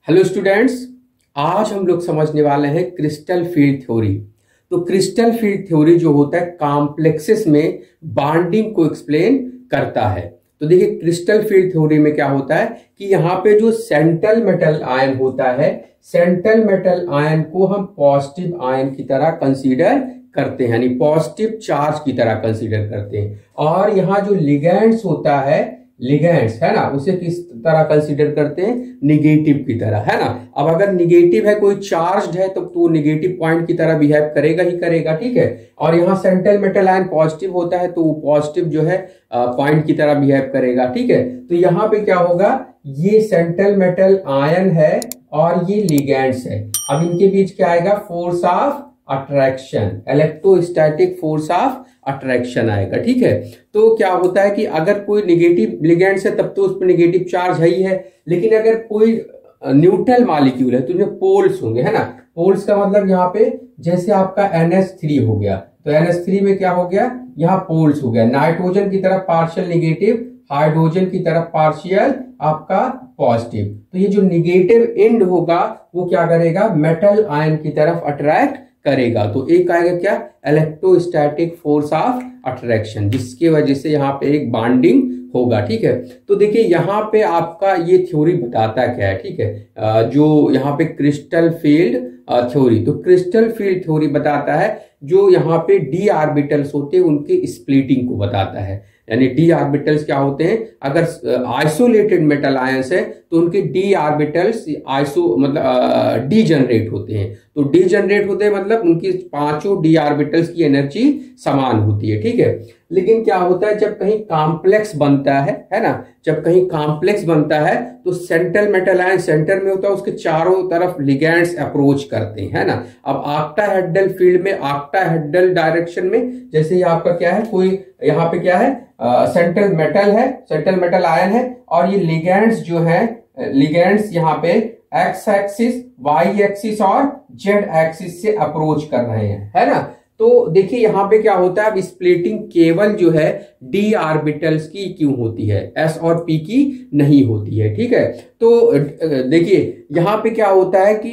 Hello students, आज हम लोग समझने वाले हैं क्रिस्टल फील्ड थ्योरी। तो क्रिस्टल फील्ड थ्योरी जो होता है कॉम्प्लेक्सेस में बॉन्डिंग को एक्सप्लेन करता है। तो देखिए क्रिस्टल फील्ड थ्योरी में क्या होता है कि यहाँ पे जो सेंट्रल मेटल आयन होता है, सेंट्रल मेटल आयन को हम पॉजिटिव आयन की तरह कंसीडर करते हैं, यानी पॉजिटिव चार्ज की तरह कंसीडर करते हैं। और यहाँ जो लिगेंड्स होता है, लिगेंड्स है ना, उसे किस तरह कंसीडर करते हैं, निगेटिव की तरह, है ना। अब अगर निगेटिव है, कोई चार्ज है, तो वो निगेटिव पॉइंट की तरह बिहेव करेगा ही करेगा, ठीक है। और यहाँ सेंट्रल मेटल आयन पॉजिटिव होता है तो वो पॉजिटिव जो है पॉइंट की तरह बिहेव करेगा, ठीक है। तो यहाँ पे क्या होगा, ये सेंट्रल मेटल आयन है और ये लिगेंड्स है। अब इनके बीच क्या आएगा, force of attraction, electrostatic force of attraction आएगा, ठीक है। तो क्या होता है कि अगर कोई नेगेटिव लिगेंड्स है तब तो उस पर नेगेटिव चार्ज है ही है, लेकिन अगर कोई न्यूट्रल मॉलिक्यूल है तो उनमें पोल्स होंगे, है ना। पोल्स का मतलब यहाँ पे जैसे आपका NH3 हो गया, तो NH3 में क्या हो गया, यहाँ पोल्स हो गया। नाइट्रोजन की तरफ पार्शियल निगेटिव, हाइड्रोजन की तरफ पार्शियल आपका पॉजिटिव। तो ये जो निगेटिव एंड होगा वो क्या करेगा, मेटल आयन की तरफ अट्रैक्ट करेगा। तो एक आएगा क्या, इलेक्ट्रोस्टैटिक फोर्स ऑफ अट्रैक्शन, जिसकी वजह से यहाँ पे एक बॉन्डिंग होगा, ठीक है। तो देखिए यहाँ पे आपका ये थ्योरी बताता क्या है, ठीक है, जो यहाँ पे क्रिस्टल फील्ड थ्योरी, तो क्रिस्टल फील्ड थ्योरी बताता है जो यहाँ पे डी ऑर्बिटल्स होते हैं उनके स्प्लिटिंग को बताता है। यानी डी ऑर्बिटल्स क्या होते हैं, अगर आइसोलेटेड मेटल आयंस है तो उनके डी ऑर्बिटल्स मतलब डी जनरेट होते हैं। तो डी जनरेट होते हैं मतलब उनकी पांचों डी ऑर्बिटल्स की एनर्जी समान होती है, ठीक है। लेकिन क्या होता है जब कहीं कॉम्प्लेक्स बनता है ना, जब कहीं कॉम्प्लेक्स बनता है तो सेंट्रल मेटल आयन सेंटर में होता है, उसके चारों तरफ लिगेंड्स अप्रोच करते हैं, है ना। अब ऑक्टाहेड्रल फील्ड में, ऑक्टाहेड्रल डायरेक्शन में, जैसे ये आपका क्या है, कोई यहाँ पे क्या है, सेंट्रल मेटल है, सेंट्रल मेटल आयन है, और ये लिगेंड्स जो है, लिगेंड्स यहाँ पे एक्स एक्सिस, वाई एक्सिस और जेड एक्सिस से अप्रोच कर रहे हैं, है ना। तो देखिए यहाँ पे क्या होता है, अब स्प्लिटिंग केवल जो है डी ऑर्बिटल्स की क्यों होती है, एस और पी की नहीं होती है, ठीक है। तो देखिए यहाँ पे क्या होता है कि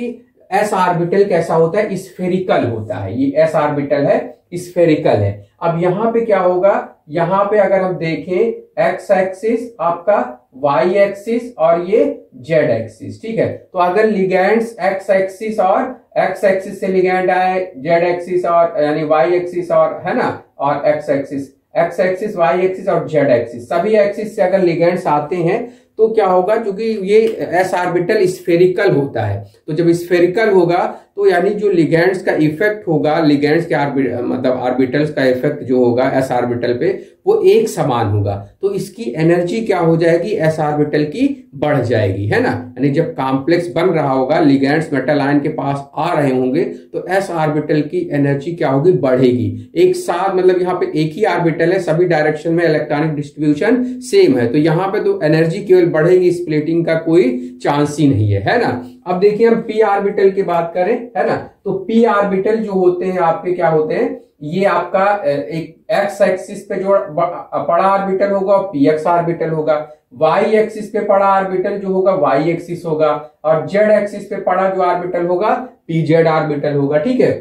एस ऑर्बिटल कैसा होता है, स्फेरिकल होता है। ये एस ऑर्बिटल है, स्फेरिकल है। अब यहाँ पे क्या होगा, यहाँ पे अगर हम देखें एक्स एक्सिस आपका, वाई एक्सिस और ये जेड एक्सिस, ठीक है। तो अगर लिगेंड्स एक्स एक्सिस और एक्स एक्सिस से लिगेंड आए, जेड एक्सिस और यानी वाई एक्सिस और, है ना, और एक्स एक्सिस, वाई एक्सिस और जेड एक्सिस, सभी एक्सिस से अगर लिगेंड्स आते हैं तो क्या होगा, क्योंकि ये एस ऑर्बिटल स्फेरिकल होता है, तो जब स्फेरिकल होगा तो यानी जो लिगेंड्स का इफेक्ट होगा, लिगेंड्स के मतलब ऑर्बिटल्स का इफेक्ट जो होगा एस ऑर्बिटल पे वो एक समान होगा। तो इसकी एनर्जी क्या हो जाएगी, एस ऑर्बिटल की बढ़ जाएगी, है ना। यानी जब कॉम्प्लेक्स बन रहा होगा, लिगेंड्स मेटल आयन के पास आ रहे होंगे तो एस ऑर्बिटल की एनर्जी क्या होगी, बढ़ेगी एक साथ। मतलब यहाँ पे एक ही ऑर्बिटल है, सभी डायरेक्शन में इलेक्ट्रॉनिक डिस्ट्रीब्यूशन सेम है, तो यहाँ पे तो एनर्जी केवल बढ़ेगी, स्प्लिटिंग का कोई चांस ही नहीं है ना। अब देखिए हम पी ऑर्बिटल की बात करें, है ना, तो पी ऑर्बिटल जो होते हैं आपके क्या होते हैं, ये आपका एक एक्स एक्सिस पे जो बड़ा ऑर्बिटल होगा पी एक्स ऑर्बिटल होगा, वाई एक्सिस पे बड़ा ऑर्बिटल जो होगा वाई एक्सिस होगा, और जेड एक्सिस पे बड़ा जो ऑर्बिटल होगा पी जेड ऑर्बिटल होगा, ठीक है।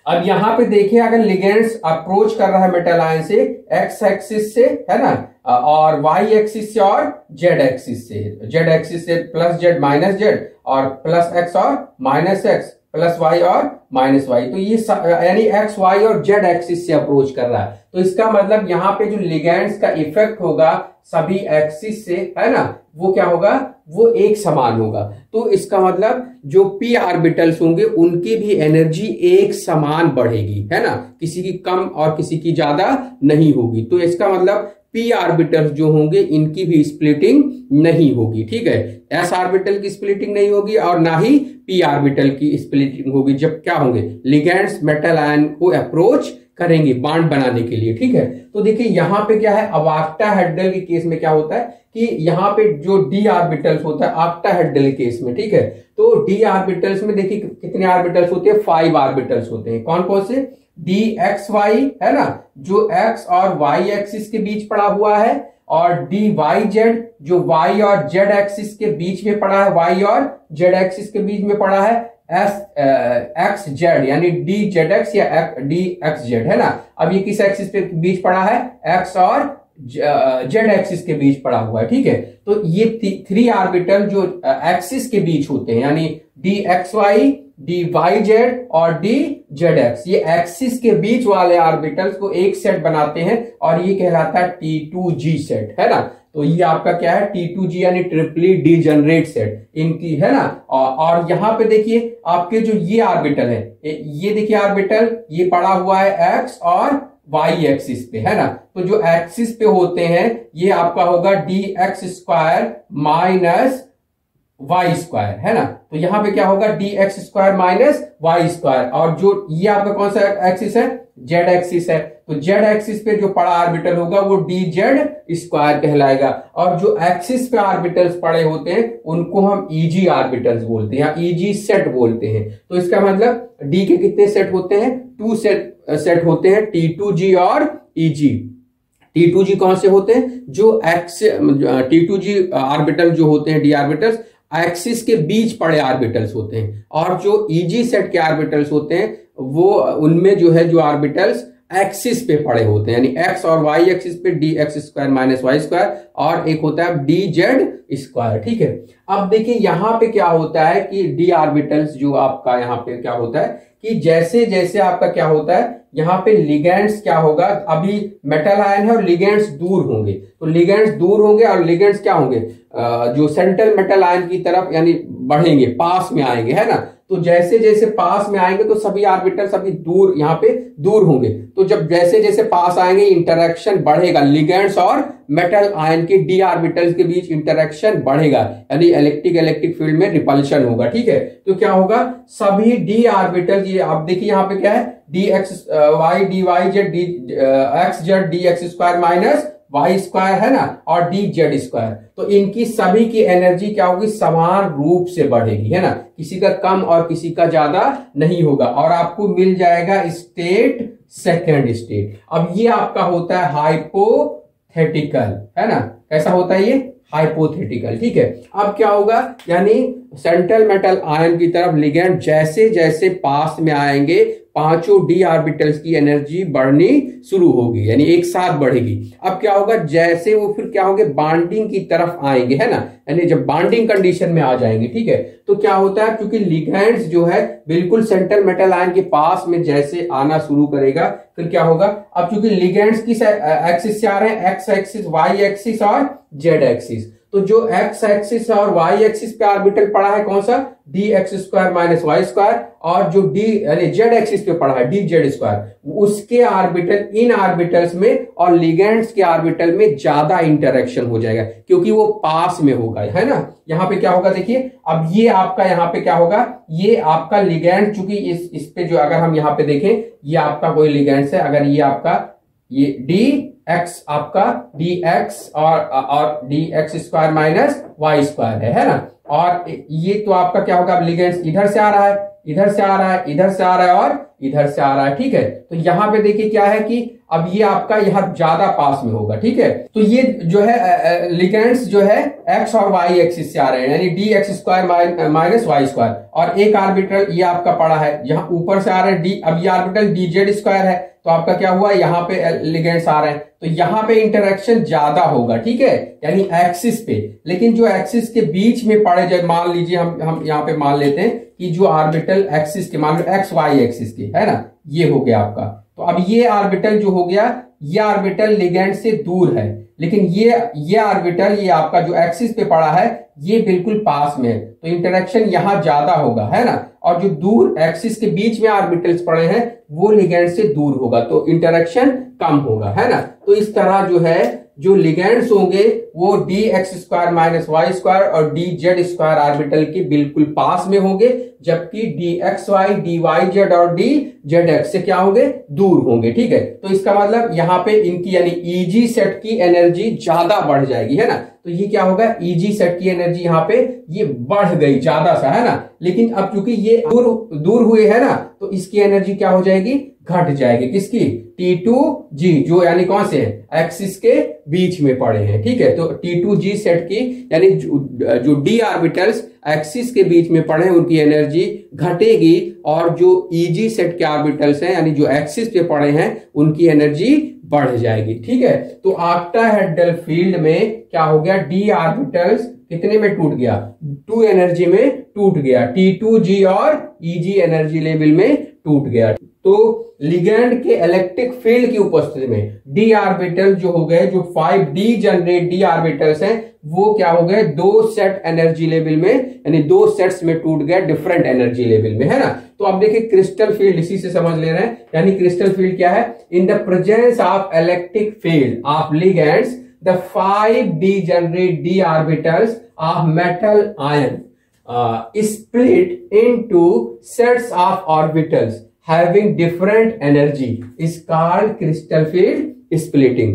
अब यहाँ पे देखिए अगर लिगेंड्स अप्रोच कर रहा है मेटल आयन से एक्स एक्सिस से, है ना, और वाई एक्सिस से और जेड एक्सिस से प्लस जेड माइनस जेड, और प्लस एक्स और माइनस एक्स, प्लस वाई और माइनस वाई, तो ये यानी एक्स वाई और जेड एक्सिस से अप्रोच कर रहा है। तो इसका मतलब यहाँ पे जो लिगेंड्स का इफेक्ट होगा सभी एक्सिस से, है ना, वो क्या होगा, वो एक समान होगा। तो इसका मतलब जो पी ऑर्बिटल्स होंगे उनकी भी एनर्जी एक समान बढ़ेगी, है ना, किसी की कम और किसी की ज्यादा नहीं होगी। तो इसका मतलब पी ऑर्बिटल्स जो होंगे इनकी भी स्प्लिटिंग नहीं होगी, ठीक है। एस ऑर्बिटल की स्प्लिटिंग नहीं होगी और ना ही पी ऑर्बिटल की स्प्लिटिंग होगी जब क्या होंगे, लिगेंड्स मेटल आयन को अप्रोच करेंगे बॉन्ड बनाने के लिए, ठीक है। तो देखिए यहाँ पे क्या है, अब ऑक्टाहेड्रल के केस में क्या होता है कि यहाँ पे जो डी ऑर्बिटल्स होता है ऑक्टाहेड्रल केस में, ठीक है, तो डी ऑर्बिटल्स में देखिए कितने ऑर्बिटल्स होते हैं, 5 ऑर्बिटल्स होते हैं। कौन कौन से, डी एक्स वाई, है ना, जो एक्स और वाई एक्सिस के बीच पड़ा हुआ है, और डी वाई जेड जो वाई और जेड एक्सिस के बीच में पड़ा है, वाई और जेड एक्सिस के बीच में पड़ा है एस एक्स जेड यानी डी जेड एक्स या डी एक्स जेड है ना। अब ये किस एक्सिस के बीच पड़ा है, एक्स और जेड एक्सिस के बीच पड़ा हुआ है, ठीक है। तो ये 3 ऑर्बिटल जो एक्सिस के बीच होते हैं यानी d x y, d y z और डी जेड एक्स, ये एक्सिस के बीच वाले ऑर्बिटल्स को एक सेट बनाते हैं और ये कहलाता है T2G सेट, है ना। तो ये आपका क्या है, T2G यानी ट्रिपली डीजेनरेट सेट इनकी, है ना। और यहां पे देखिए आपके जो ये ऑर्बिटल है, ये देखिए ऑर्बिटल ये पड़ा हुआ है एक्स और वाई एक्सिस पे, है ना। तो जो एक्सिस पे होते हैं ये आपका होगा d x square minus y square, है ना। तो यहां पे क्या होगा, d x square minus y square, और जो ये आपका कौन सा एक्सिस है, जेड एक्सिस है। तो जेड एक्सिस पे जो पड़ा ऑर्बिटल होगा वो डी जेड स्क्वायर कहलाएगा, और जो एक्सिस पे ऑर्बिटल्स पड़े होते हैं उनको हम ईजी ऑर्बिटल्स बोलते हैं या ईजी सेट बोलते हैं। तो इसका मतलब डी के कितने सेट होते हैं, 2 सेट होते हैं, T2G और EG। T2G कौन से होते हैं, जो T2G ऑर्बिटल जो होते हैं डी ऑर्बिटल्स एक्सिस के बीच पड़े ऑर्बिटल्स होते हैं, और जो EG सेट के ऑर्बिटल्स होते हैं वो उनमें जो है जो ऑर्बिटल्स एक्सिस पे पड़े होते हैं यानी एक्स और वाई एक्सिस पे d x square minus y square, और एक होता है डी जेड स्क्वायर, ठीक है। अब देखिए यहां पे क्या होता है कि डी ऑर्बिटल्स जो आपका यहाँ पे क्या होता है कि जैसे जैसे आपका क्या होता है यहाँ पे लिगेंड्स क्या होगा, अभी मेटल आयन है और लिगेंड्स दूर होंगे, तो लिगेंड्स दूर होंगे और लिगेंड्स क्या होंगे, जो सेंट्रल मेटल आयन की तरफ यानी बढ़ेंगे, पास में आएंगे, है ना। तो जैसे जैसे पास में आएंगे तो सभी ऑर्बिटल सभी दूर यहाँ पे दूर होंगे, तो जब जैसे जैसे पास आएंगे इंटरेक्शन बढ़ेगा, लिगेंड्स और मेटल आयन के डी ऑर्बिटल्स के बीच इंटरेक्शन बढ़ेगा यानी इलेक्ट्रिक फील्ड में रिपल्शन होगा, ठीक है। तो क्या होगा, सभी डी ऑर्बिटल, ये आप देखिए यहाँ पे क्या है, d x y d y z d x z d x square minus y square, है ना, और डी जेड स्क्वायर। तो इनकी सभी की एनर्जी क्या होगी, समान रूप से बढ़ेगी, है ना, किसी का कम और किसी का ज्यादा नहीं होगा, और आपको मिल जाएगा स्टेट सेकेंड स्टेट। अब ये आपका होता है हाइपोथेटिकल, है ना, कैसा होता है ये, हाइपोथेटिकल, ठीक है। अब क्या होगा, यानी सेंट्रल मेटल आयन की तरफ लिगेंड जैसे जैसे पास में आएंगे पांचों डी ऑर्बिटल्स की एनर्जी बढ़नी शुरू होगी यानी एक साथ बढ़ेगी। अब क्या होगा, जैसे वो फिर क्या होंगे, बॉन्डिंग की तरफ आएंगे, है ना, यानी जब बॉन्डिंग कंडीशन में आ जाएंगे, ठीक है। तो क्या होता है, क्योंकि लिगेंड्स जो है बिल्कुल सेंट्रल मेटल आयन के पास में जैसे आना शुरू करेगा, फिर क्या होगा, अब क्योंकि लिगेंड्स किस एक्सिस से आ रहे हैं, एक्स एक्सिस, वाई एक्सिस और जेड एक्सिस, तो जो एक्स एक्सिस और वाई एक्सिस पे ऑर्बिटल पड़ा है कौन सा, d x square minus y square, और जो डी यानी जेड एक्सिस पे पड़ा है डी जेड स्क्वायर, उसके ऑर्बिटल इन ऑर्बिटल्स में और लिगेंड्स के ऑर्बिटल में ज्यादा इंटरेक्शन हो जाएगा क्योंकि वो पास में होगा, है ना। यहाँ पे क्या होगा, देखिए अब ये आपका यहाँ पे क्या होगा, ये आपका लिगेंड, चूंकि इस पे जो अगर हम यहाँ पे देखें ये आपका कोई लिगेंड्स है, अगर ये आपका ये डी एक्स आपका डी एक्स और d x square minus y square है ना, और ये तो आपका क्या होगा, अब लिगेंड्स इधर से आ रहा है, इधर से आ रहा है, इधर से आ रहा है और इधर से आ रहा है, ठीक है। तो यहां पे देखिए क्या है कि अब ये आपका यहां ज्यादा पास में होगा, ठीक है। तो ये जो है लिगेंड्स जो है एक्स और वाई एक्सिस से आ रहे हैं यानी d x square minus y square, और एक ऑर्बिटल ये आपका पड़ा है यहाँ ऊपर से आ रहा है डी, अब ये ऑर्बिटल डी जेड स्क्वायर है, तो आपका क्या हुआ, यहाँ पे लिगेंड्स आ रहे हैं, तो यहाँ पे इंटरेक्शन ज्यादा होगा, ठीक है, यानी एक्सिस पे। लेकिन जो एक्सिस के बीच में पड़े, जब मान लीजिए हम यहाँ पे मान लेते हैं कि जो ऑर्बिटल एक्सिस के, मान लो एक्स वाई एक्सिस के, है ना, ये हो गया आपका, तो अब ये ऑर्बिटल जो हो गया, ये ऑर्बिटल लिगेंड से दूर है, लेकिन ये ऑर्बिटल ये आपका जो एक्सिस पे पड़ा है ये बिल्कुल पास में है, तो इंटरेक्शन यहां ज्यादा होगा, है ना, और जो दूर एक्सिस के बीच में ऑर्बिटल्स पड़े हैं वो लिगेंड से दूर होगा तो इंटरेक्शन कम होगा, है ना। तो इस तरह जो है जो लिगेंड्स होंगे वो d x square minus y square और डी जेड स्क्वायर ऑर्बिटल के बिल्कुल पास में होंगे, जबकि d x y d y z और डी जेड एक्स से क्या होंगे, दूर होंगे, ठीक है। तो इसका मतलब यहाँ पे इनकी यानी ईजी सेट की एनर्जी ज्यादा बढ़ जाएगी, है ना। तो ये क्या होगा, ईजी सेट की एनर्जी यहाँ पे ये बढ़ गई ज्यादा सा, है ना। लेकिन अब क्योंकि ये दूर हुए है ना, तो इसकी एनर्जी क्या हो जाएगी, घट जाएगी। किसकी? T2G, जो यानी कौन से है एक्सिस के बीच में पड़े हैं, ठीक है। तो T2G सेट की यानी जो d ऑर्बिटल्स एक्सिस के बीच में पड़े हैं उनकी एनर्जी घटेगी, और जो EG सेट के ऑर्बिटल्स हैं यानी जो एक्सिस पे पड़े हैं उनकी एनर्जी बढ़ जाएगी, ठीक है। तो ऑक्टाहेड्रल फील्ड में क्या हो गया, d ऑर्बिटल्स कितने में टूट गया, 2 एनर्जी में टूट गया, T2G और EG एनर्जी लेवल में टूट गया। तो लिगैंड के इलेक्ट्रिक फील्ड की उपस्थिति में d ऑर्बिटल जो हो गए, जो 5d जनरेट d ऑर्बिटल्स हैं, वो क्या हो गए, 2 सेट एनर्जी लेवल में, यानी 2 सेट्स में टूट गए डिफरेंट एनर्जी लेवल में, है ना। तो अब देखिए क्रिस्टल फील्ड इसी से समझ ले रहे हैं, यानी क्रिस्टल फील्ड क्या है, in the presence of electric field of ligands the 5d generate d orbitals of metal ion split into sets of orbitals having different energy is called crystal field splitting।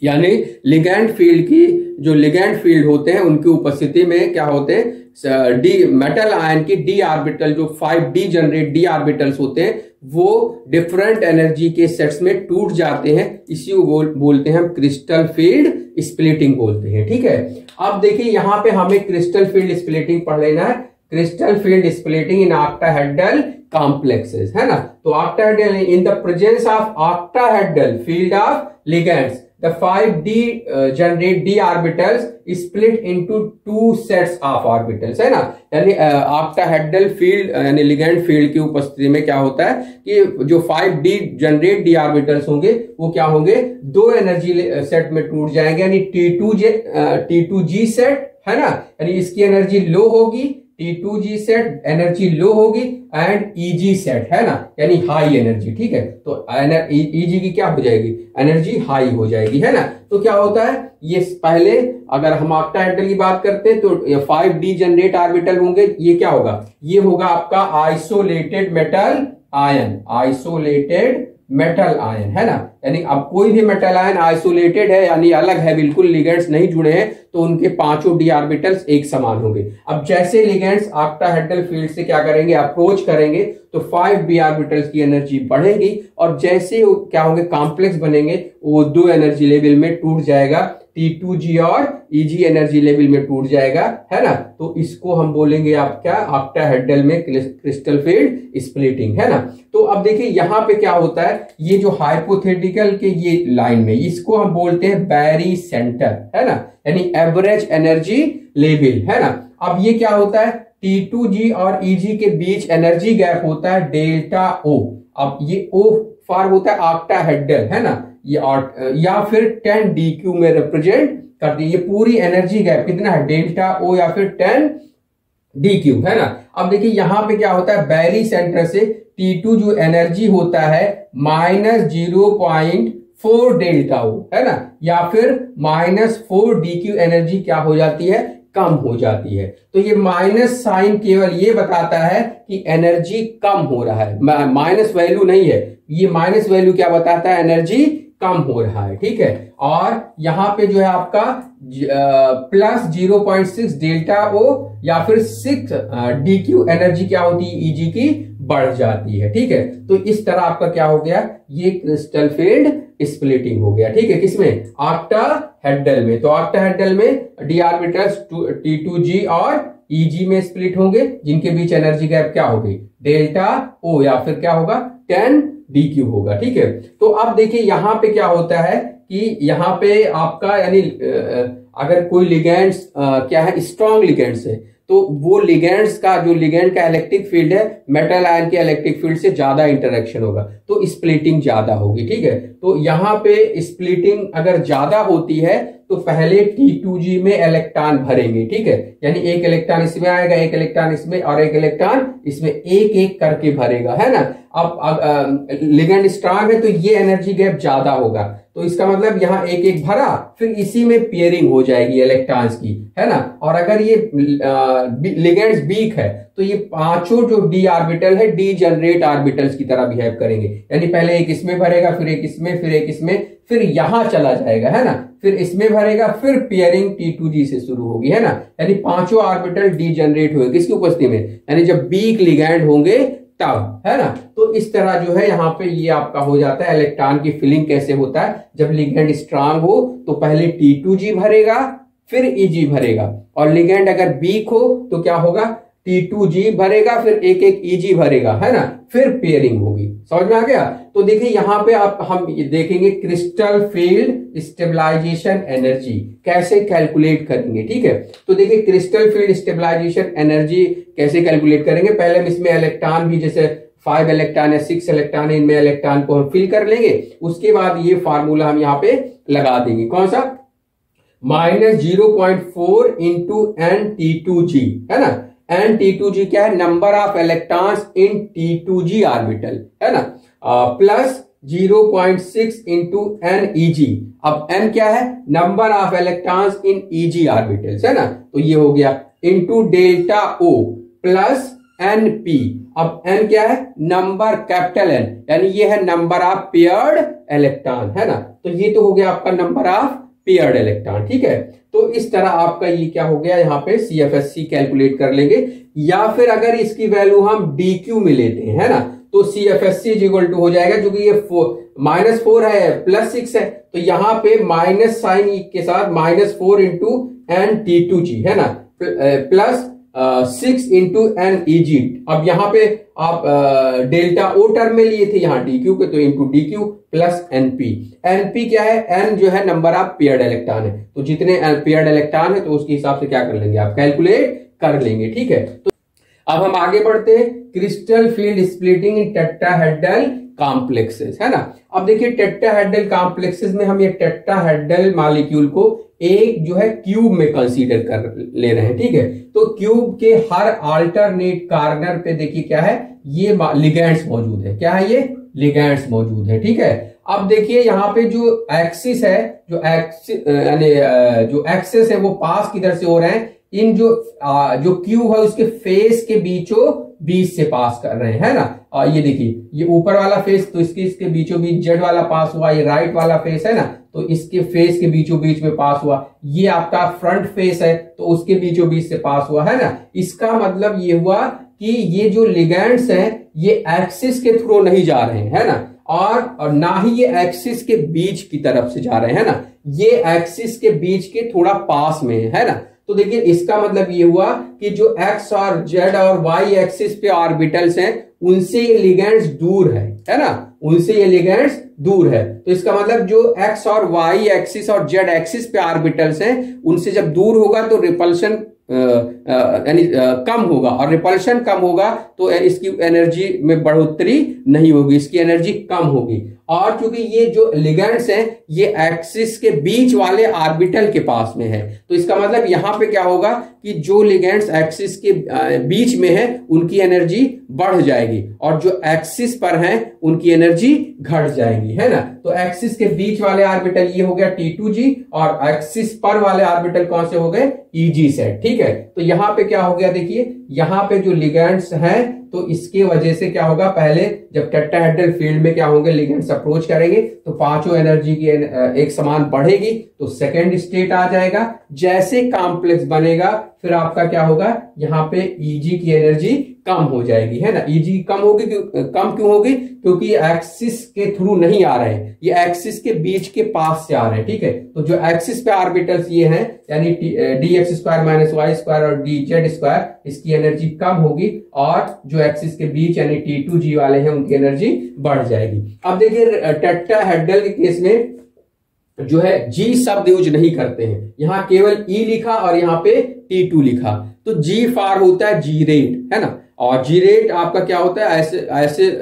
यानी ligand field की, जो ligand field होते हैं उनकी उपस्थिति में क्या होते हैं, डी मेटल आयन की डी ऑर्बिटल, जो 5d जनरेट डी ऑर्बिटल्स होते हैं, वो डिफरेंट एनर्जी के सेट्स में टूट जाते हैं। इसी को बोलते हैं हम क्रिस्टल फील्ड स्प्लिटिंग बोलते हैं, ठीक है। अब देखिए यहां पे हमें क्रिस्टल फील्ड स्प्लिटिंग पढ़ लेना है, crystal field splitting in octahedral complexes, है ना। तो octahedral in the presence of octahedral field of ligands the 5d generate d orbitals split into 2 sets of orbitals, है ना। यानी ऑक्टाहेड्रल फील्ड यानी लिगैंड फील्ड की उपस्थिति में क्या होता है कि जो 5d जनरेट d ऑर्बिटल्स होंगे वो क्या होंगे, 2 एनर्जी सेट में टूट जाएंगे, यानी T2G सेट, है ना, यानी इसकी एनर्जी लो होगी, T2G सेट एनर्जी लो होगी, एंड EG सेट, है ना, यानी हाई एनर्जी, ठीक है। तो EG की क्या हो जाएगी, एनर्जी हाई हो जाएगी, है ना। तो क्या होता है, ये पहले अगर हम ऑक्टाहेड्रल की बात करते हैं तो 5d जनरेट ऑर्बिटल होंगे, ये क्या होगा, ये होगा आपका isolated metal ion, isolated metal ion, है ना। यानी अब कोई भी मेटल आयन आइसोलेटेड है यानी अलग है, बिल्कुल लिगेंड्स नहीं जुड़े हैं, तो उनके 5 डी ऑर्बिटल्स एक समान होंगे। अब जैसे लिगेंड्स ऑक्टाहेड्रल फील्ड से क्या करेंगे, अप्रोच करेंगे, तो 5d ऑर्बिटल्स की एनर्जी बढ़ेगी, और जैसे क्या होंगे, कॉम्प्लेक्स बनेंगे, वो 2 एनर्जी लेवल में टूट जाएगा, T2G और EG एनर्जी लेवल में टूट जाएगा, है ना। तो इसको हम बोलेंगे आप क्या, ऑक्टाहेड्रल में क्रिस्टल फील्ड स्प्लिटिंग, है ना। तो अब देखिए यहां पे क्या होता है, ये जो हाइपोथेटिकल के ये लाइन में, इसको हम बोलते हैं बैरी सेंटर, है ना, यानी एवरेज एनर्जी लेवल, है ना। अब ये क्या होता है, T2G और EG के बीच एनर्जी गैप होता है डेल्टा O। अब ये O फॉर होता है ऑक्टाहेड्रल, है ना, ये या फिर 10dq में रिप्रेजेंट करती है। ये पूरी एनर्जी गैप कितना है, डेल्टा O या फिर 10dq, है ना। अब देखिए यहां पे क्या होता है, बैरी सेंटर से T2 जो एनर्जी होता है -0.4 डेल्टा O, है ना, या फिर -4dq एनर्जी क्या हो जाती है, कम हो जाती है। तो ये माइनस साइन केवल ये बताता है कि एनर्जी कम हो रहा है, माइनस वैल्यू नहीं है, ये माइनस वैल्यू क्या बताता है, एनर्जी कम हो रहा है, ठीक है। और यहां पे जो है आपका +0.6 डेल्टा O या फिर 6dq एनर्जी क्या होती है, EG की बढ़ जाती है, ठीक है। तो इस तरह आपका क्या हो गया, ये क्रिस्टल फील्ड स्प्लिटिंग हो गया, ठीक है। किसमें, ऑक्टाहेड्रल में। तो ऑक्टाहेड्रल में डी ऑर्बिटल्स T2G और EG में स्प्लिट होंगे, जिनके बीच एनर्जी गैप क्या होगी, डेल्टा O या फिर क्या होगा, 10dq होगा, ठीक है। तो अब देखिए यहां पे क्या होता है कि यहां पे आपका यानी अगर कोई लिगेंड्स क्या है, स्ट्रॉन्ग लिगेंड्स है, तो वो लिगेंड्स का जो लिगेंड का इलेक्ट्रिक फील्ड है मेटल आयन के इलेक्ट्रिक फील्ड से ज्यादा इंटरेक्शन होगा, तो स्प्लिटिंग ज्यादा होगी, ठीक है। तो यहां पे स्प्लिटिंग अगर ज्यादा होती है तो पहले T2G में इलेक्ट्रॉन भरेंगे, ठीक है, यानी एक इलेक्ट्रॉन इसमें आएगा, एक इलेक्ट्रॉन इसमें और एक इलेक्ट्रॉन इसमें, एक एक करके भरेगा, है ना। अब लिगेंड स्ट्रांग है तो ये एनर्जी गैप ज्यादा होगा, तो इसका मतलब यहाँ एक एक भरा, फिर इसी में पेयरिंग हो जाएगी इलेक्ट्रॉन्स की, है ना। और अगर ये लिगेंड्स वीक है तो ये 5 जो डी ऑर्बिटल है डी जनरेट ऑर्बिटल्स की तरह बिहेव करेंगे, यानी पहले एक इसमें भरेगा, फिर एक इसमें, फिर एक इसमें, फिर यहां चला जाएगा, है ना, फिर इसमें भरेगा, फिर पेयरिंग T2G से शुरू होगी, है ना। यानी 5 ऑर्बिटल डी जनरेट हुए किसकी उपस्थिति में, यानी जब वीक लिगैंड होंगे तब, है ना। तो इस तरह जो है यहाँ पे ये आपका हो जाता है। इलेक्ट्रॉन की फिलिंग कैसे होता है, जब लिगेंड स्ट्रांग हो तो पहले T2G भरेगा फिर Eg भरेगा, और लिगेंड अगर वीक हो तो क्या होगा, T2G भरेगा फिर एक एक Eg भरेगा, है ना, फिर पेयरिंग होगी। समझ में आ गया। तो देखिए यहाँ पे हम देखेंगे क्रिस्टल फील्ड स्टेबलाइजेशन एनर्जी कैसे कैलकुलेट करेंगे, ठीक है। तो देखिए क्रिस्टल फील्ड स्टेबलाइजेशन एनर्जी कैसे कैलकुलेट करेंगे, पहले हम इसमें इलेक्ट्रॉन भी, जैसे 5 इलेक्ट्रॉन या 6 इलेक्ट्रॉन है, इनमें इलेक्ट्रॉन को हम फिल कर लेंगे। उसके बाद ये फार्मूला हम यहाँ पे लगा देंगे, कौन सा, -0.4 इंटू N-T2G, है ना। N-T2G क्या है, number of electrons in T2G orbital, है ना, प्लस 0.6 इंटू N-Eg। अब N क्या है, number of electrons in Eg orbitals, है ना। तो ये हो गया into delta O plus NP। अब N क्या है, नंबर कैपिटल N, यानी ये है नंबर ऑफ पेयर्ड इलेक्ट्रॉन, है ना। तो ये तो हो गया आपका नंबर ऑफ पेयर्ड इलेक्ट्रॉन, ठीक है। तो इस तरह आपका ये क्या हो गया, यहाँ पे CFSC कैलकुलेट कर लेंगे, या फिर अगर इसकी वैल्यू हम DQ में लेते हैं, है ना, तो CFSC इक्वल टू हो जाएगा, जो कि ये -4 है +6 है, तो यहाँ पे माइनस साइन के साथ -4 इंटू N-T2G, है ना, प्लस 6 इंटू N-Eg। अब यहाँ पे आप डेल्टा O टर्म में लिए थे यहाँ DQ के, तो into DQ plus NP। NP क्या है, N जो है नंबर ऑफ पेयर्ड इलेक्ट्रॉन है, तो जितने पेयर्ड इलेक्ट्रॉन है तो उसके हिसाब से क्या कर लेंगे, आप कैलकुलेट कर लेंगे, ठीक है। तो अब हम आगे बढ़ते हैं, क्रिस्टल फील्ड स्प्लिटिंग इन टेट्राहेड्रल कॉम्प्लेक्सेस, है ना। अब देखिए टेट्राहेड्रल कॉम्प्लेक्सेस में हम ये टेट्राहेड्रल मॉलिक्यूल को एक जो है क्यूब में कंसीडर कर ले रहे हैं, ठीक है। तो क्यूब के हर अल्टरनेट कॉर्नर पे देखिए क्या है, ये लिगेंड्स मौजूद है, क्या है, ये लिगेंड्स मौजूद है, ठीक है। अब देखिए यहाँ पे जो एक्सिस है, जो एक्सिस यानी जो एक्सिस है वो पास किधर से हो रहे हैं, इन जो क्यूब है उसके फेस के बीचों बीच से पास कर रहे हैं, है ना। ये देखिए ये ऊपर वाला फेस, तो इसके बीचों बीच जेड वाला पास हुआ, ये राइट वाला फेस है ना, तो इसके फेस के बीचों बीच में पास हुआ। ये आपका फ्रंट फेस है तो उसके बीचों बीच से पास हुआ, है ना। इसका मतलब ये हुआ कि ये जो लिगेंड्स हैं ये एक्सिस के थ्रू नहीं जा रहे हैं, है ना, और ना ही ये एक्सिस के बीच की तरफ से जा रहे हैं, है ना, ये एक्सिस के बीच के थोड़ा पास में है ना। तो देखिए इसका मतलब ये हुआ कि जो एक्स और जेड और वाई एक्सिस पे ऑर्बिटल्स हैं उनसे ये लिगेंड्स दूर है ना, उनसे ये लिगेंड्स दूर है। तो इसका मतलब जो एक्स और वाई एक्सिस और जेड एक्सिस पे ऑर्बिटल्स हैं उनसे जब दूर होगा तो रिपल्शन यानी कम होगा, और रिपल्शन कम होगा तो इसकी एनर्जी में बढ़ोतरी नहीं होगी, इसकी एनर्जी कम होगी। और क्योंकि ये जो लिगेंड्स हैं ये एक्सिस के बीच वाले ऑर्बिटल के पास में है, तो इसका मतलब यहां पे क्या होगा कि जो लिगेंड्स एक्सिस के बीच में है उनकी एनर्जी बढ़ जाएगी, और जो एक्सिस पर हैं उनकी एनर्जी घट जाएगी, है ना। तो एक्सिस के बीच वाले ऑर्बिटल ये हो गया T2G, और एक्सिस पर वाले ऑर्बिटल कौन से हो गए, Eg सेट, ठीक है। तो यहां पे क्या हो गया, देखिए यहां पे जो लिगेंड्स हैं तो इसके वजह से क्या होगा, पहले जब टेट्राहेड्रल फील्ड में क्या होंगे, लिगेंड्स अप्रोच करेंगे तो पांचों एनर्जी की एक समान बढ़ेगी, तो सेकेंड स्टेट आ जाएगा। जैसे कॉम्प्लेक्स बनेगा फिर आपका क्या होगा, यहाँ पे Eg की एनर्जी कम हो जाएगी, है ना। Eg कम होगी, कम क्यों होगी, क्योंकि एक्सिस के थ्रू नहीं आ रहे हैं, ये एक्सिस के बीच के पास से आ रहे हैं, ठीक है। तो जो एक्सिस पे ऑर्बिटल्स ये हैं यानी dx² - y² और dz², इसकी एनर्जी कम होगी, और जो एक्सिस के बीच यानी T2G वाले हैं उनकी एनर्जी बढ़ जाएगी। अब देखिए टेट्राहेड्रल के केस में जो है G शब्द यूज नहीं करते हैं, यहां केवल E लिखा और यहाँ पे T2 लिखा। तो G फॉर होता है G रेट, है ना, और G रेट आपका क्या होता है, ऐसे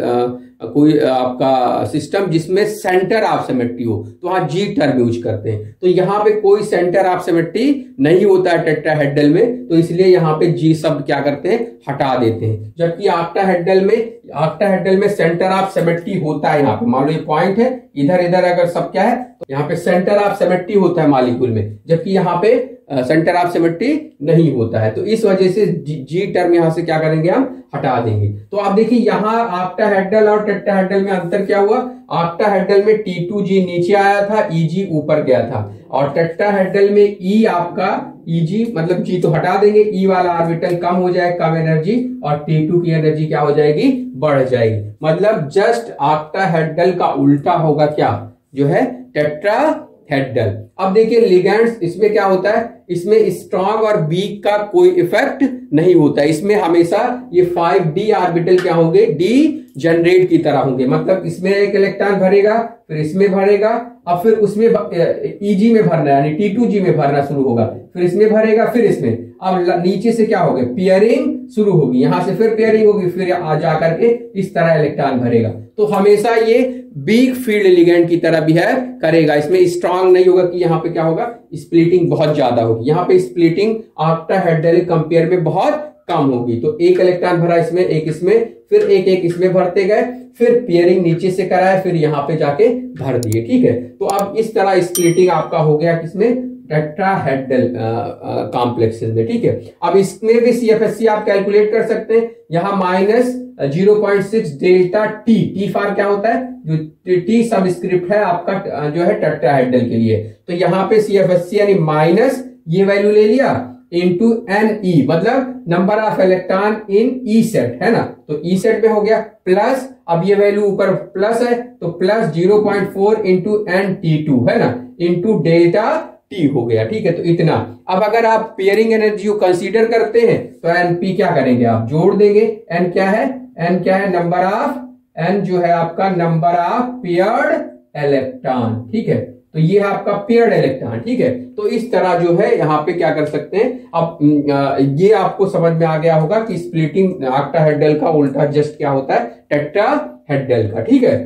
कोई आपका सिस्टम जिसमें सेंटर ऑफ सिमेट्री हो तो वहां G टर्म यूज करते हैं। तो यहाँ पे कोई सेंटर ऑफ सिमेट्री नहीं होता है टेट्राहेड्रल में, तो इसलिए यहाँ पे G शब्द क्या करते हैं, हटा देते हैं। जबकि ऑक्टाहेड्रल में सेंटर ऑफ सिमेट्री होता है, यहाँ पे मान लो ये पॉइंट है, इधर इधर अगर सब क्या है तो यहाँ पे सेंटर ऑफ सिमेट्री होता है मॉलिक्यूल में, जबकि यहाँ पे सेंटर ऑफ सिमेट्री नहीं होता है। तो इस वजह से जी टर्म यहां से क्या करेंगे, हम हटा देंगे। तो आप देखिए यहाँ ऑक्टाहेड्रल और टेट्राहेड्रल में अंतर क्या हुआ, ऑक्टाहेड्रल में T2G नीचे आया था, EG ऊपर गया था, और टेट्राहेड्रल में E आपका EG मतलब G तो हटा देंगे, E वाला ऑर्बिटल कम हो जाए, कम एनर्जी, और T2 की एनर्जी क्या हो जाएगी, बढ़ जाएगी। मतलब जस्ट ऑक्टाहेड्रल का उल्टा होगा क्या, जो है टेट्राहेड्रल। अब देखिए लिगैंड्स, इसमें क्या होता है, इसमें स्ट्रॉन्ग और वीक का कोई इफेक्ट नहीं होता है। इसमें हमेशा ये 5d ऑर्बिटल क्या होंगे, डी जनरेट की तरह होंगे। मतलब इसमें एक इलेक्ट्रॉन भरेगा, फिर इसमें भरेगा, अब फिर उसमें EG में भरना है, यानी T2G में भरना शुरू होगा, फिर इसमें भरेगा, फिर इसमें। अब नीचे से क्या होगा, पेयरिंग शुरू होगी, यहां से फिर पेयरिंग होगी, फिर आ जा करके इस तरह इलेक्ट्रॉन भरेगा। तो हमेशा ये वीक फील्ड लिगेंड की तरह बिहेव करेगा। इसमें स्ट्रांग नहीं होगा कि यहाँ पे क्या होगा, स्प्लिटिंग बहुत ज्यादा होगी। यहाँ पे स्प्लिटिंग ऑक्टाहेड्रल कंपेयर में बहुत कम होगी। तो एक इलेक्ट्रॉन भरा इसमें, एक इसमें, फिर एक एक इसमें भरते गए, फिर पेयरिंग नीचे से कराए, फिर यहाँ पे जाके भर दिए। ठीक है, तो अब इस तरह स्प्लिटिंग आपका हो गया किसमें, टेट्राहेड्रल कॉम्प्लेक्सेस में। ठीक है, अब इसमें भी CFSC आप कैलकुलेट कर सकते हैं। यहाँ -0.6 डेल्टा टी फॉर क्या होता है, जो टी सबस्क्रिप्ट है आपका जो है टेट्राहेड्रल के लिए। तो यहाँ पे CFSC यानी माइनस ये वैल्यू ले लिया इंटू NE, मतलब number of electron in E set, है ना। तो E सेट में हो गया प्लस, अब ये वैल्यू ऊपर प्लस है तो प्लस 0.4 इंटू NT2, है ना, इंटू डेल्टा T हो गया। ठीक है, तो इतना। अब अगर आप पेयरिंग एनर्जी को कंसीडर करते हैं तो NP क्या करेंगे, आप जोड़ देंगे। N क्या है, N क्या है, नंबर ऑफ, N जो है आपका नंबर ऑफ पेयर्ड इलेक्ट्रॉन। ठीक है, तो ये है आपका पेयर्ड इलेक्ट्रॉन। ठीक है, तो इस तरह जो है यहाँ पे क्या कर सकते हैं। अब ये आपको समझ में आ गया होगा कि स्प्लिटिंग ऑक्टाहेड्रल का उल्टा जस्ट क्या होता है, टेट्राहेड्रल का। ठीक है,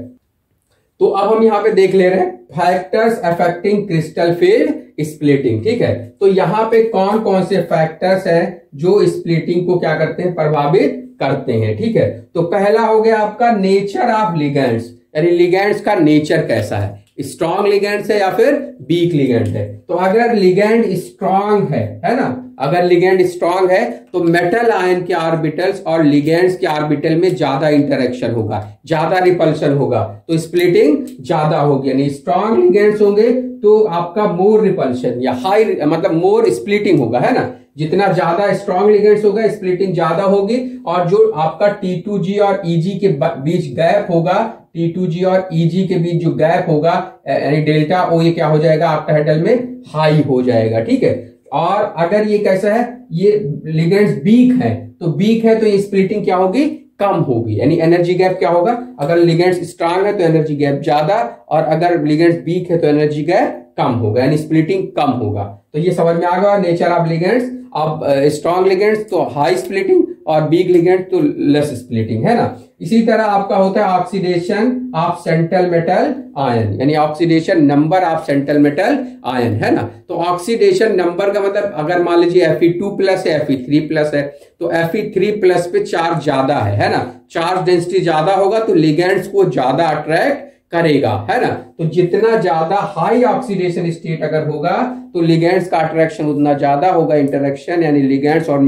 तो अब हम यहाँ पे देख ले रहे हैं factors affecting crystal field splitting. ठीक है, तो यहाँ पे कौन कौन से फैक्टर्स हैं जो स्प्लिटिंग को क्या करते हैं, प्रभावित करते हैं। ठीक है, तो पहला हो गया आपका नेचर ऑफ लिगेंड्स, यानी लिगेंड्स का नेचर कैसा है, स्ट्रॉन्ग लिगेंड्स है या फिर वीक लिगेंड है। तो अगर लिगेंड स्ट्रॉन्ग है ना, अगर लिगेंड स्ट्रॉन्ग है तो मेटल आयन के ऑर्बिटल्स और लिगेंड्स के ऑर्बिटल में ज्यादा इंटरेक्शन होगा, ज्यादा रिपल्शन होगा, तो स्प्लिटिंग ज्यादा होगी। यानी स्ट्रॉन्ग लिगेंड्स होंगे तो आपका मोर रिपल्शन या हाई मतलब मोर स्प्लिटिंग होगा, है ना। जितना ज्यादा स्ट्रॉन्ग लिगेंड्स होगा स्प्लिटिंग ज्यादा होगी, और जो आपका T2G और EG के बीच गैप होगा, T2G और EG के बीच जो गैप होगा यानी डेल्टा O, ये क्या हो जाएगा ऑक्टाहेड्रल में हाई हो जाएगा। ठीक है, और अगर ये कैसा है, ये लिगेंड्स वीक है, तो वीक है तो ये स्प्लिटिंग क्या होगी, कम होगी। यानी एनर्जी गैप क्या होगा, अगर लिगेंड्स स्ट्रांग है तो एनर्जी गैप ज्यादा, और अगर लिगेंड्स वीक है तो एनर्जी गैप कम होगा, यानी स्प्लिटिंग कम होगा। तो ये समझ में आ गया नेचर ऑफ लिगेंड्स। अब स्ट्रॉन्ग लिगेंड्स तो हाई स्प्लिटिंग और वीक लिगेंड्स तो लेस स्प्लिटिंग, है ना। इसी तरह आपका होता है oxidation of central metal ion, यानी oxidation number of central metal ion, है ना। तो ऑक्सीडेशन नंबर का मतलब अगर मान लीजिए Fe2+ है, Fe3+ है, तो Fe3+ पे चार्ज ज्यादा है ना, चार्ज डेंसिटी ज्यादा होगा तो लिगेंड्स को ज्यादा अट्रैक्ट करेगा, है ना। तो जितना ज्यादा हाई ऑक्सीडेशन स्टेट अगर होगा तो लिगेंड्स का अट्रैक्शन उतना ज्यादा होगा, इंटरेक्शन यानी लिगेंड्स और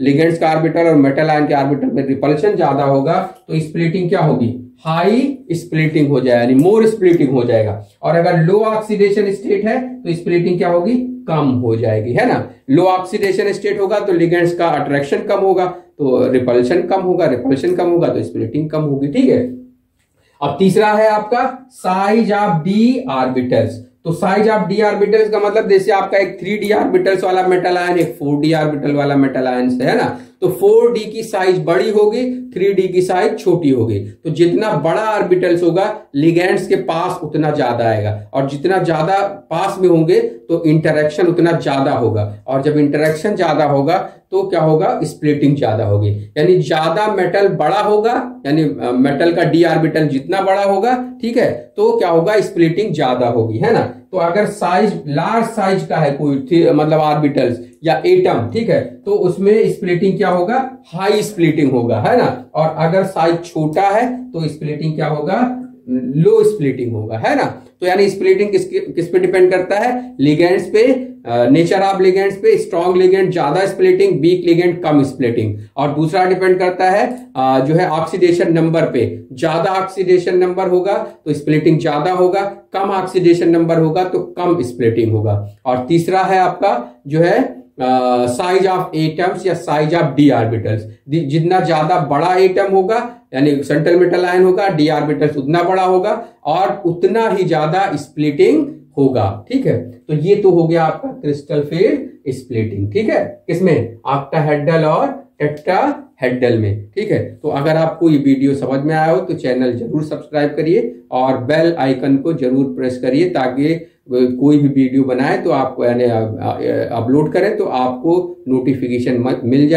लिगेंड्स का ऑर्बिटल और मेटल आयन के ऑर्बिटल में रिपल्शन ज्यादा होगा, तो स्प्लिटिंग क्या होगी, हाई स्प्लिटिंग हो जाएगा, यानी मोर स्प्लिटिंग हो जाएगा। और अगर लो ऑक्सीडेशन स्टेट है तो स्प्लिटिंग क्या होगी, कम हो जाएगी, है ना। लो ऑक्सीडेशन स्टेट होगा तो लिगेंड्स का अट्रैक्शन कम होगा तो रिपल्शन कम होगा, रिपल्शन कम होगा तो स्प्लिटिंग कम होगी। ठीक है, अब तीसरा है आपका साइज ऑफ डी ऑर्बिटल्स। तो साइज ऑफ डी ऑर्बिटल्स का मतलब जैसे आपका एक 3d ऑर्बिटल्स वाला मेटल आयन, एक 4d ऑर्बिटल वाला मेटल आयन है ना, तो 4d की साइज बड़ी होगी, 3d की साइज छोटी होगी। तो जितना बड़ा ऑर्बिटल्स होगा लिगेंड्स के पास उतना ज्यादा आएगा, और जितना ज्यादा पास में होंगे तो इंटरेक्शन उतना ज्यादा होगा, और जब इंटरेक्शन ज्यादा होगा तो क्या होगा, स्प्लिटिंग ज्यादा होगी। यानी ज्यादा मेटल बड़ा होगा, यानी मेटल का डी ऑर्बिटल जितना बड़ा होगा, ठीक है, तो क्या होगा, स्प्लिटिंग ज्यादा होगी, है ना। तो अगर साइज लार्ज साइज का है कोई मतलब ऑर्बिटल्स या एटम, ठीक है, तो उसमें स्प्लिटिंग क्या होगा, हाई स्प्लिटिंग होगा, है ना। और अगर साइज छोटा है तो स्प्लिटिंग क्या होगा, लो स्प्लिटिंग होगा, है ना। तो यानी स्प्लिटिंग किस पे डिपेंड करता है, लिगेंड्स पे, नेचर ऑफ लिगेंड्स पे। स्ट्रॉन्ग लिगेंड ज्यादा स्प्लिटिंग, वीक लिगेंड कम स्प्लिटिंग। और दूसरा डिपेंड करता है जो है ऑक्सीडेशन नंबर पे। ज्यादा ऑक्सीडेशन नंबर होगा तो स्प्लिटिंग ज्यादा होगा, कम ऑक्सीडेशन नंबर होगा तो कम स्प्लिटिंग होगा। और तीसरा है आपका जो है साइज ऑफ एटम्स या साइज ऑफ डी ऑर्बिटल्स। जितना ज्यादा बड़ा एटम होगा यानी सेंट्रल मेटल आयन होगा, डी ऑर्बिटल्स उतना बड़ा होगा और उतना ही ज्यादा स्प्लिटिंग होगा। ठीक है, तो ये तो हो गया आपका क्रिस्टल फील्ड स्प्लिटिंग। ठीक है, किसमें, ऑक्टाहेड्रल और टेट्राहेड्रल में। ठीक है, तो अगर आपको ये वीडियो समझ में आया हो तो चैनल जरूर सब्सक्राइब करिए और बेल आइकन को जरूर प्रेस करिए ताकि कोई भी वीडियो बनाए तो आपको यानी अपलोड करें तो आपको नोटिफिकेशन मिल जाए।